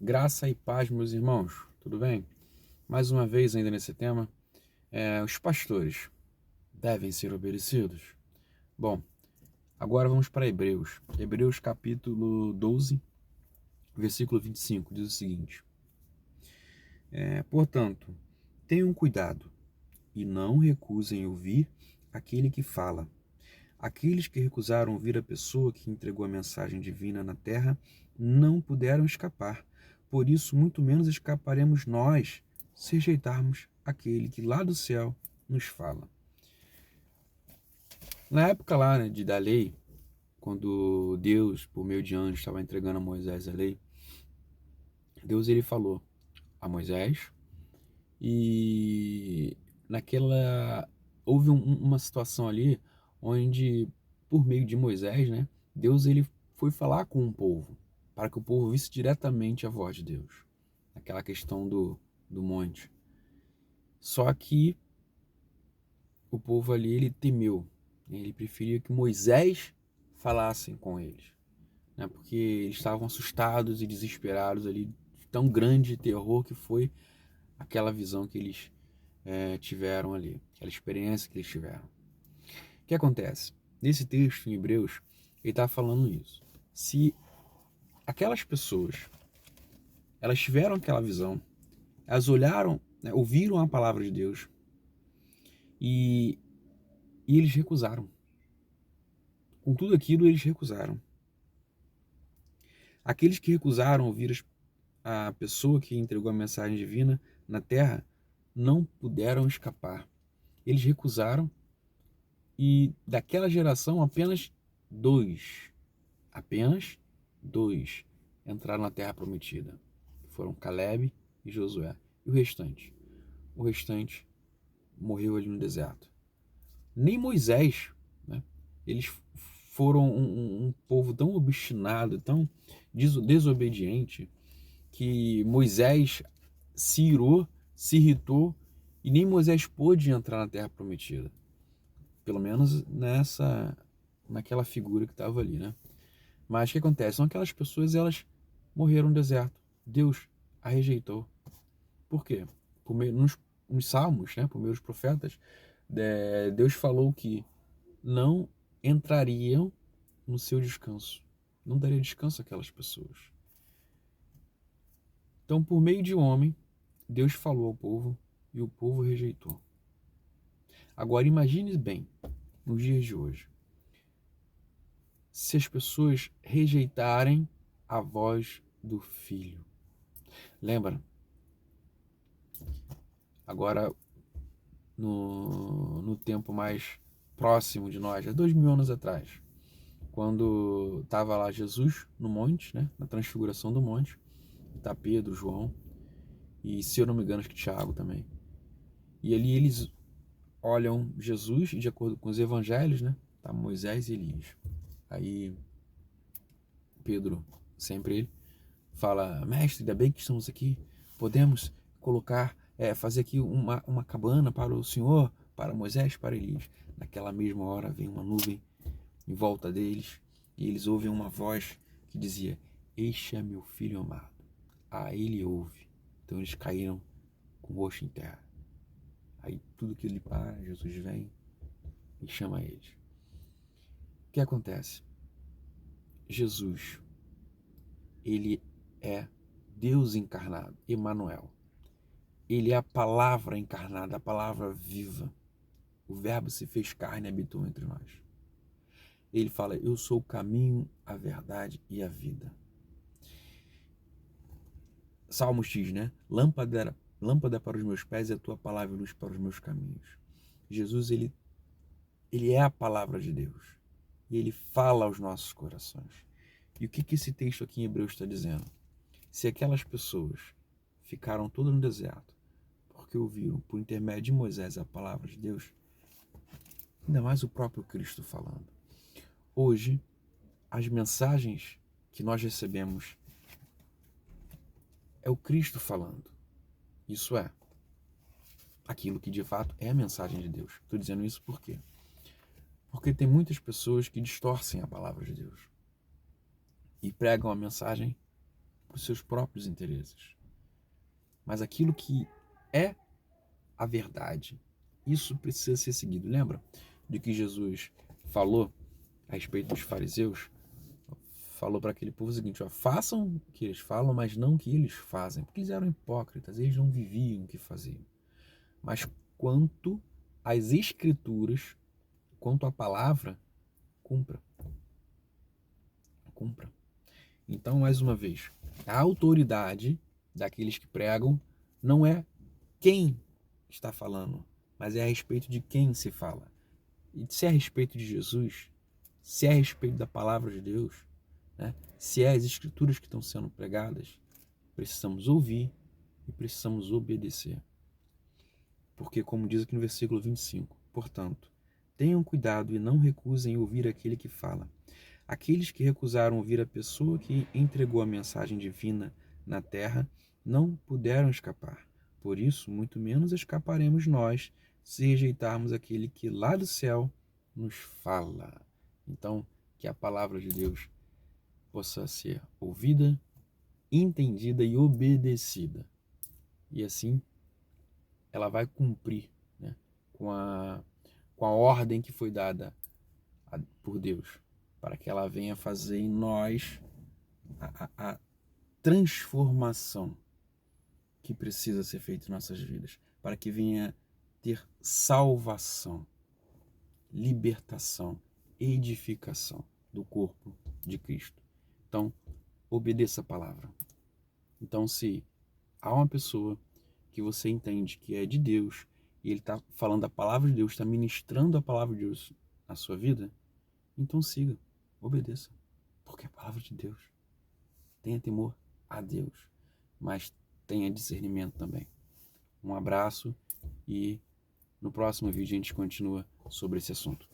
Graça e paz, meus irmãos, tudo bem? Mais uma vez, ainda nesse tema, os pastores devem ser obedecidos? Bom, agora vamos para Hebreus. Hebreus capítulo 12, versículo 25, diz o seguinte: Portanto, tenham cuidado e não recusem ouvir aquele que fala. Aqueles que recusaram ouvir a pessoa que entregou a mensagem divina na terra não puderam escapar. Por isso, muito menos escaparemos nós se rejeitarmos aquele que lá do céu nos fala. Na época lá, né, da lei, quando Deus, por meio de anjos, estava entregando a Moisés a lei, Deus ele falou a Moisés e naquela houve uma situação ali onde por meio de Moisés, né, Deus ele foi falar com o povo para que o povo visse diretamente a voz de Deus. Aquela questão do monte. Só que o povo ali ele temeu, né, ele preferia que Moisés falasse com eles, né, porque eles estavam assustados e desesperados ali, de tão grande terror que foi aquela visão que eles tiveram ali, aquela experiência que eles tiveram. O que acontece? Nesse texto em Hebreus, ele está falando isso. Se aquelas pessoas, elas tiveram aquela visão, elas olharam, né, ouviram a palavra de Deus e, e eles recusaram. Com tudo aquilo, eles recusaram. Aqueles que recusaram ouvir a pessoa que entregou a mensagem divina na terra não puderam escapar. Eles recusaram e daquela geração apenas dois entraram na terra prometida. Foram Caleb e Josué. E o restante? O restante morreu ali no deserto. Nem Moisés, né? Eles foram um povo tão obstinado, tão desobediente, que Moisés se irou, se irritou e nem Moisés pôde entrar na terra prometida. Pelo menos naquela figura que estava ali, né? Mas o que acontece? São aquelas pessoas, elas morreram no deserto. Deus a rejeitou. Por quê? Nos salmos, né, por meio dos profetas, Deus falou que não entrariam no seu descanso. Não daria descanso àquelas pessoas. Então, por meio de um homem, Deus falou ao povo e o povo rejeitou. Agora, imagine bem, nos dias de hoje, se as pessoas rejeitarem a voz do Filho. Lembra? Agora, no tempo mais próximo de nós, há 2000 anos atrás, quando estava lá Jesus no monte, né, na transfiguração do monte, está Pedro, João e, se eu não me engano, acho que Tiago também. E ali eles olham Jesus, de acordo com os evangelhos, né, tá Moisés e Elias. Aí Pedro, sempre ele, fala: mestre, ainda bem que estamos aqui, podemos colocar, fazer aqui uma cabana para o Senhor, para Moisés, para Elias. Naquela mesma hora vem uma nuvem em volta deles e eles ouvem uma voz que dizia: este é meu filho amado, a ele ouve. Então eles caíram com o rosto em terra. Aí tudo que ele para, Jesus vem e chama eles. O que acontece? Jesus, ele é Deus encarnado, Emanuel. Ele é a palavra encarnada, a palavra viva. O verbo se fez carne e habitou entre nós. Ele fala: eu sou o caminho, a verdade e a vida. Salmos diz, né? Lâmpada para os meus pés e a tua palavra luz para os meus caminhos. Jesus, ele é a palavra de Deus. E ele fala aos nossos corações. E o que esse texto aqui em Hebreus está dizendo? Se aquelas pessoas ficaram todas no deserto porque ouviram por intermédio de Moisés a palavra de Deus, ainda mais o próprio Cristo falando. Hoje, as mensagens que nós recebemos é o Cristo falando. Isso é aquilo que de fato é a mensagem de Deus. Estou dizendo isso por quê? Porque tem muitas pessoas que distorcem a palavra de Deus e pregam a mensagem para os seus próprios interesses. Mas aquilo que é a verdade, isso precisa ser seguido. Lembra de que Jesus falou a respeito dos fariseus? Falou para aquele povo o seguinte: ó, façam o que eles falam, mas não o que eles fazem, porque eles eram hipócritas, eles não viviam o que faziam. Mas quanto às escrituras, quanto à palavra, cumpra. Cumpra. Então, mais uma vez, a autoridade daqueles que pregam não é quem está falando, mas é a respeito de quem se fala. E se é a respeito de Jesus, se é a respeito da palavra de Deus, né? Se é as escrituras que estão sendo pregadas, precisamos ouvir e precisamos obedecer. Porque, como diz aqui no versículo 25, portanto, tenham cuidado e não recusem ouvir aquele que fala. Aqueles que recusaram ouvir a pessoa que entregou a mensagem divina na terra não puderam escapar. Por isso, muito menos escaparemos nós se rejeitarmos aquele que lá do céu nos fala. Então, que a palavra de Deus possa ser ouvida, entendida e obedecida. E assim, ela vai cumprir, né, com a ordem que foi dada por Deus, para que ela venha fazer em nós a transformação que precisa ser feita em nossas vidas, para que venha ter salvação, libertação, edificação do corpo de Cristo. Então, obedeça a palavra. Então, se há uma pessoa que você entende que é de Deus e ele está falando a palavra de Deus, está ministrando a palavra de Deus na sua vida, então siga, obedeça, porque é a palavra de Deus. Tenha temor a Deus, mas tenha discernimento também. Um abraço e no próximo vídeo a gente continua sobre esse assunto.